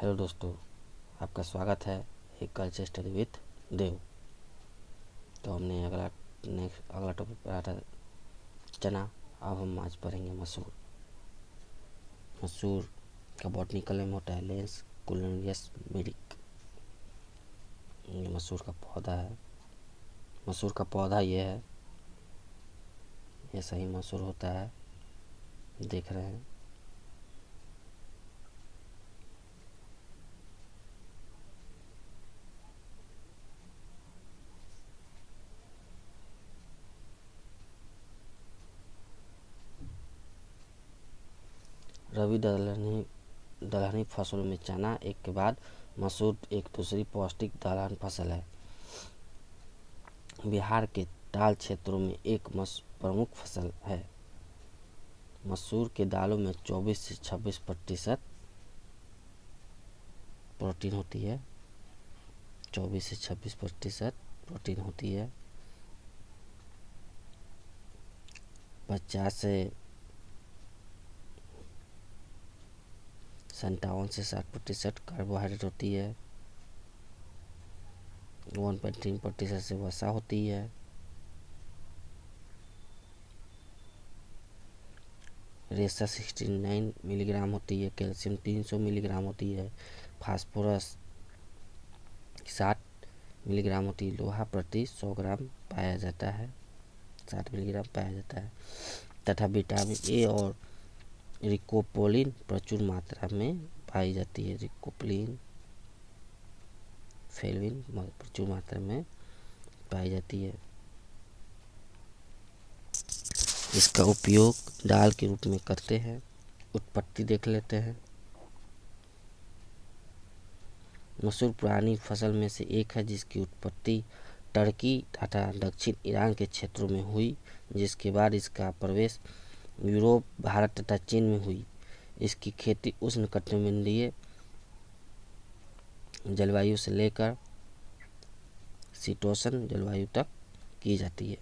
Hello दोस्तों, आपका स्वागत है एक कल्चर स्टडी विथ देव। तो हमने अगला टॉपिक पढ़ा था चना। अब हम आज पढ़ेंगे मसूर। मसूर का बॉटनिकल नेम होता है लेंस कुलिनरियस मेरिक। ये मसूर का पौधा है। मसूर का पौधा ये है, ऐसा ही मसूर होता है, देख रहे हैं। रबी दलहनी फसलों में चना एक के बाद मसूर एक दूसरी पौष्टिक दलहन फसल है। बिहार के दाल क्षेत्रों में एक प्रमुख फसल है। मसूर के दालों में 24 से 26% प्रोटीन होती है। 24 से 26% प्रोटीन होती है। 50 से 57 से 60% कार्बोहाइड्रेट होती है। 1.3% से वसा होती है। रेशा 69 मिलीग्राम होती है। कैल्शियम 300 मिलीग्राम होती है। फास्फोरस 60 मिलीग्राम होती है। लोहा प्रति 100 ग्राम पाया जाता है, 60 मिलीग्राम पाया जाता है। तथा विटामिन ए और रिकोपोलिन प्रचुर मात्रा में पाई जाती है। रिकोपोलिन फेल्विन प्रचुर मात्रा में पाई जाती है। इसका उपयोग दाल के रूप में करते हैं। उत्पत्ति देख लेते हैं। मसूर पुरानी फसल में से एक है जिसकी उत्पत्ति टर्की तथा दक्षिण ईरान के क्षेत्रों में हुई, जिसके बाद इसका प्रवेश यूरोप, भारत तथा चीन में हुई। इसकी खेती उष्णकटिबंधीय जलवायु से लेकर शीतोष्ण जलवायु तक की जाती है।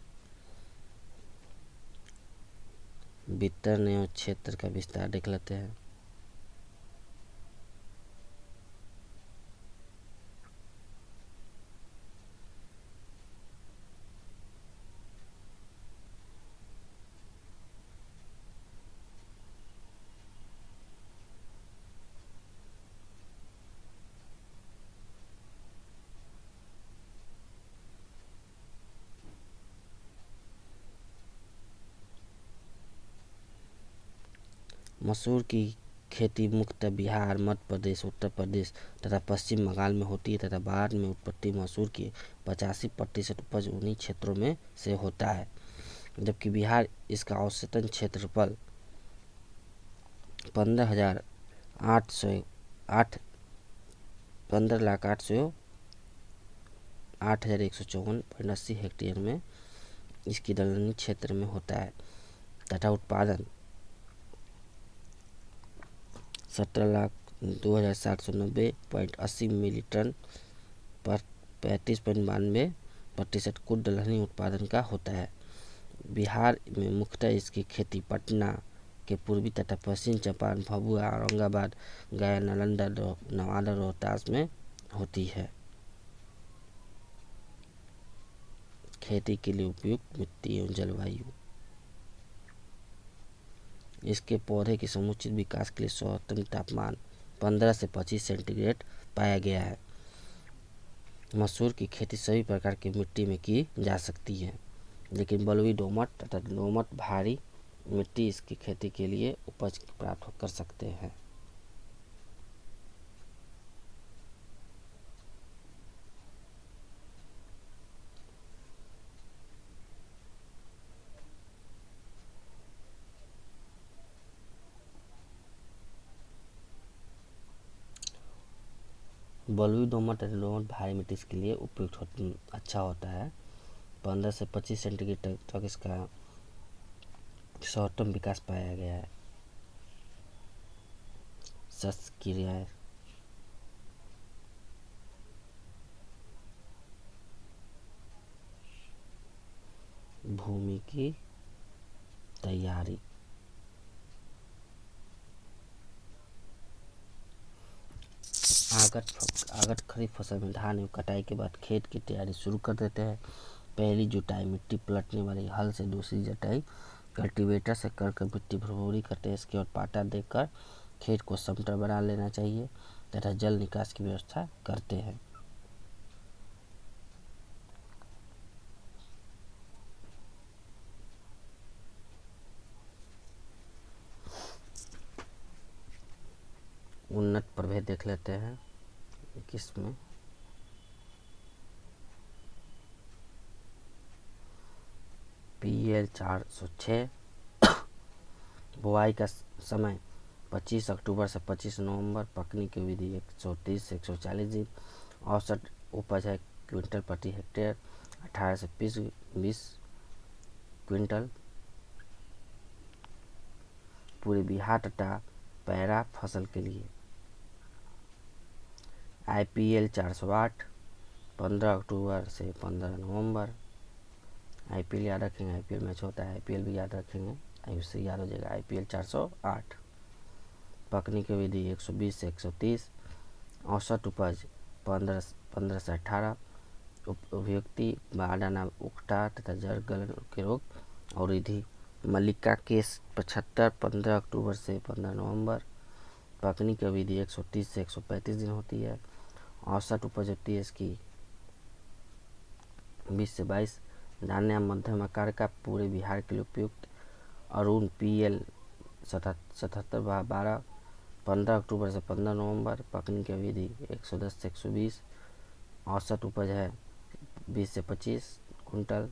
वितरण एवं क्षेत्र का विस्तार देख लेते हैं। मसूर की खेती मुख्यतः बिहार, मध्य प्रदेश, उत्तर प्रदेश तथा पश्चिम बंगाल में होती है तथा भारत में उत्पत्ति मसूर की 85% उपज उन्हीं क्षेत्रों में से होता है, जबकि बिहार इसका औसतन क्षेत्रफल 15,854.80 हेक्टेयर में इसकी दलहनी क्षेत्र में होता है तथा उत्पादन 17,02,790.80 मिली टन पर 35.92% कुल दलहनी उत्पादन का होता है। बिहार में मुख्यतः इसकी खेती पटना के पूर्वी तथा पश्चिम चंपारण, भभुआ, औरंगाबाद, गया, नालंदा, नवादा, रोहतास में होती है। खेती के लिए उपयुक्त मिट्टी एवं जलवायु। इसके पौधे के समुचित विकास के लिए सर्वोत्तम तापमान 15 से 25 सेंटीग्रेड पाया गया है। मसूर की खेती सभी प्रकार की मिट्टी में की जा सकती है, लेकिन बलुई, दोमट तथा दोमट भारी मिट्टी इसकी खेती के लिए उपज प्राप्त कर सकते हैं। बलुई, दोमट तथा दोमट भारी मिट्टी इसके लिए अच्छा होता है। 15 से 25 सेंटीग्रेड तक इसका सर्वोत्तम विकास पाया गया है। श्वासक्रिया भूमि की तैयारी। आगत खरीफ फसल में धान एवं कटाई के बाद खेत की तैयारी शुरू कर देते हैं। पहली जुताई मिट्टी पलटने वाली हल से, दूसरी जुताई कल्टीवेटर से कर मिट्टी भुरभुरी करते हैं। इसके बाद पाटा देकर खेत को समतल बना लेना चाहिए तथा जल निकास की व्यवस्था करते हैं। उन्नत प्रभेद देख लेते हैं किसमें। PL 406 बुआई का समय 25 अक्टूबर से 25 नवंबर। पकने की विधि 130 से 140 दिन। औसत उपज है क्विंटल प्रति हेक्टेयर 18 से 20 क्विंटल। पूरे बिहार तथा पैरा फसल के लिए IPL 408 15 अक्टूबर से 15 नवंबर। IPL याद रखेंगे, IPL मैच होता है, IPL भी याद रखेंगे, उससे याद हो जाएगा। IPL 408। पकने की विधि 120 से 130। औसत उपज 15 से 18। उपयुक्ति बारदाना उकटा तथा जड़ गलन के रोग और विधि मल्लिका केस 75 15 अक्टूबर से 15 नवंबर। पकने की विधि 130 से 135 दिन होती है। औसत उपज होती है इसकी 20 से 22। दाने मध्यम आकार का पूरे बिहार के लिए उपयुक्त। अरुण PL 77/12 15 अक्टूबर से 15 नवंबर। पकने की विधि 110 से 120। औसत उपज है 20 से 25 कुंटल।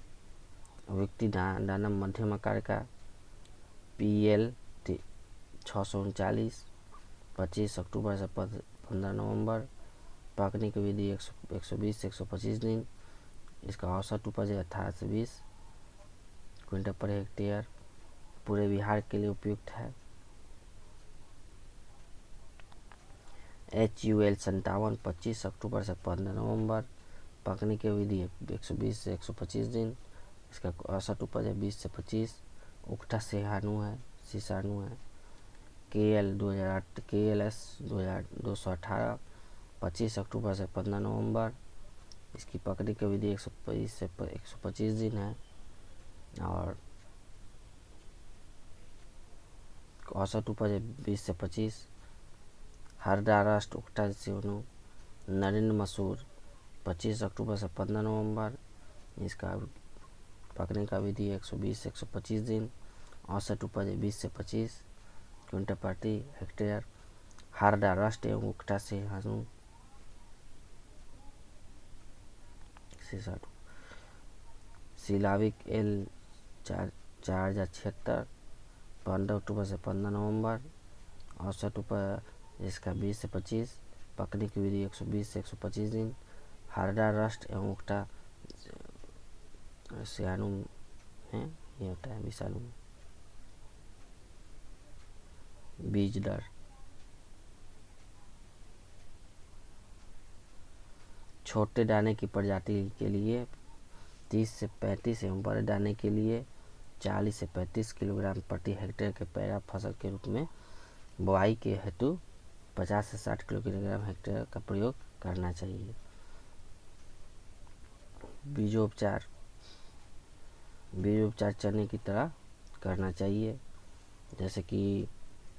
व्यक्ति दाना मध्यम आकार का PL 639 25 अक्टूबर से 15 नवंबर। पकने की विधि 120 से 125 दिन। इसका औसत उपज है 18 से 20 क्विंटल पर हेक्टेयर। पूरे बिहार के लिए उपयुक्त है। HUL 57 25 अक्टूबर से 15 नवंबर। पकने की विधि 120 से 125 दिन। इसका औसत उपज है 20 से 25। उकठा सिसानु है। KLS 218 25 अक्टूबर से 15 नवंबर। इसकी पकने की विधि 120 से 125 दिन है और औसत उपज है 20 से 25। हरदा राष्ट्र उकठा सिवनु नरेंद्र मसूर 25 अक्टूबर से 15 नवंबर। इसका पकने का विधि 120 से 125 दिन। औसत उपज है 20 से 25 क्विंटल प्रति हेक्टेयर। हरदा राष्ट्र एवं उकठा सिहानु सिलाविक L 4076 15 अक्टूबर से 15 नवंबर। औसत उपज इसका 20 से 25। पकने की विधि 120 से 125 दिन। हरदा राष्ट्र एवं उकठा सियानु है, ये होता है विषाणु। बीज दर छोटे दाने की प्रजाति के लिए 30 से 35 एवं बड़े दाने के लिए 40 से 35 किलोग्राम प्रति हेक्टेयर के पैरा फसल के रूप में बुआई के हेतु 50 से 60 किलोग्राम हेक्टेयर का प्रयोग करना चाहिए। बीजोपचार चने की तरह करना चाहिए, जैसे कि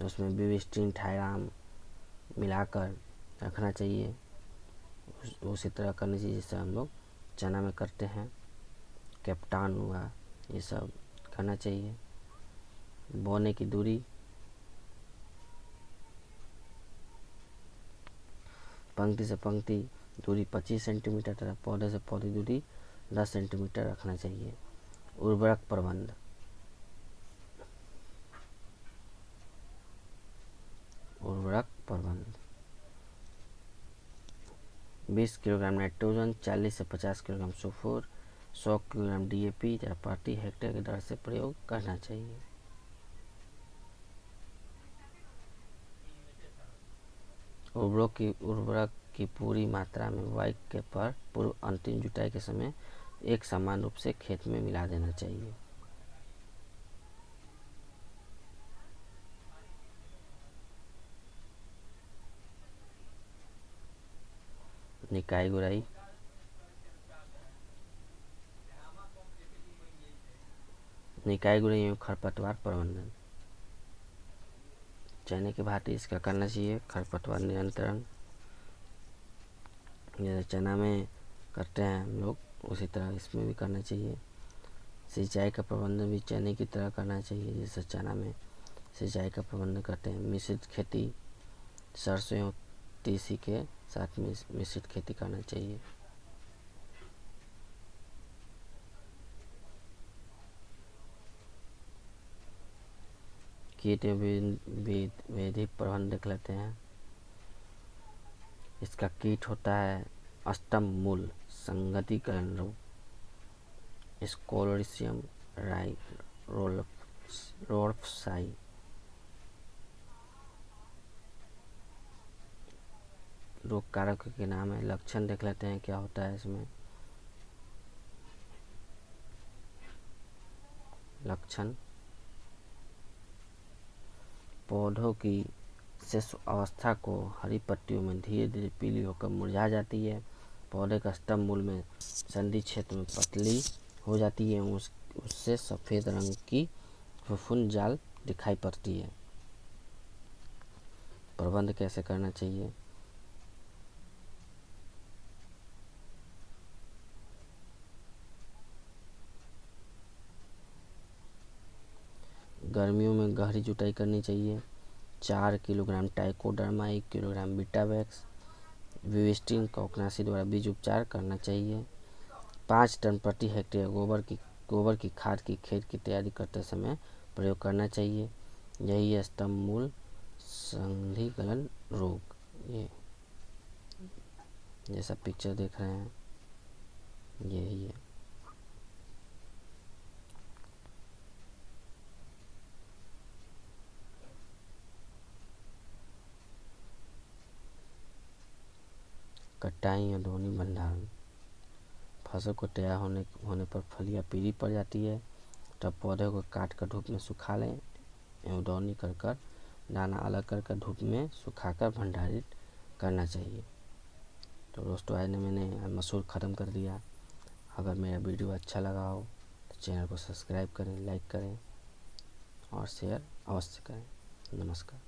उसमें बिविस्टिन थायराम मिलाकर रखना चाहिए। उसी तरह करनी चाहिए जैसे हम लोग चना में करते हैं। कैप्टान हुआ, ये सब करना चाहिए। बोने की दूरी पंक्ति से पंक्ति दूरी 25 सेंटीमीटर तथा पौधे से पौधे दूरी 10 सेंटीमीटर रखना चाहिए। उर्वरक प्रबंध 20 किलोग्राम नाइट्रोजन, 40 से 50 किलोग्राम सल्फर, 100 किलोग्राम DAP या प्रति हेक्टेयर की दर से प्रयोग करना चाहिए। उर्वरक की पूरी मात्रा में बुआई के पर पूर्व अंतिम जुताई के समय एक समान रूप से खेत में मिला देना चाहिए। निकाई गुड़ाई, निकाई गुड़ाई एवं खरपतवार प्रबंधन। चने की भांति इसका करना चाहिए खरपतवार नियंत्रण। जैसे चना में करते हैं हम लोग, उसी तरह इसमें भी करना चाहिए। सिंचाई का प्रबंधन भी चने की तरह करना चाहिए, जैसे चना में सिंचाई का प्रबंधन करते हैं। मिश्रित खेती, सरसों एवं तीसी के साथ में मिश्रित खेती करना चाहिए। कीट विधि प्रबंधन देख लेते हैं। इसका कीट होता है अष्टम मूल संगतिकरण रोग, स्कोलेरियम रोल्फसाई। रोग कारक के नाम है। लक्षण देख लेते हैं क्या होता है इसमें। लक्षण, पौधों की शेष अवस्था को हरी पत्तियों में धीरे धीरे पीली होकर मुरझा जाती है। पौधे का स्तंभ मूल में संधि क्षेत्र में पतली हो जाती है, उससे सफ़ेद रंग की फफूंद जाल दिखाई पड़ती है। प्रबंध कैसे करना चाहिए। गर्मियों में गहरी जुताई करनी चाहिए। 4 किलोग्राम टाइकोडर्मा, 1 किलोग्राम बीटावैक्स, विवेस्टिन कॉकनासी द्वारा बीज उपचार करना चाहिए। 5 टन प्रति हेक्टेयर गोबर की खाद की खेत की तैयारी करते समय प्रयोग करना चाहिए। यही है स्तंभ मूल संधिगलन रोग। ये जैसा पिक्चर देख रहे हैं यही है। कटाई, अधोनी, भंडारण। फसल को तैयार होने पर फलियां पीली पड़ जाती है, तब पौधे को काट कर धूप में सुखा लें एवं दौनी कर दाना अलग कर धूप में सुखाकर भंडारित करना चाहिए। तो दोस्तों आज मैंने मसूर ख़त्म कर दिया। अगर मेरा वीडियो अच्छा लगा हो तो चैनल को सब्सक्राइब करें, लाइक करें और शेयर अवश्य करें। नमस्कार।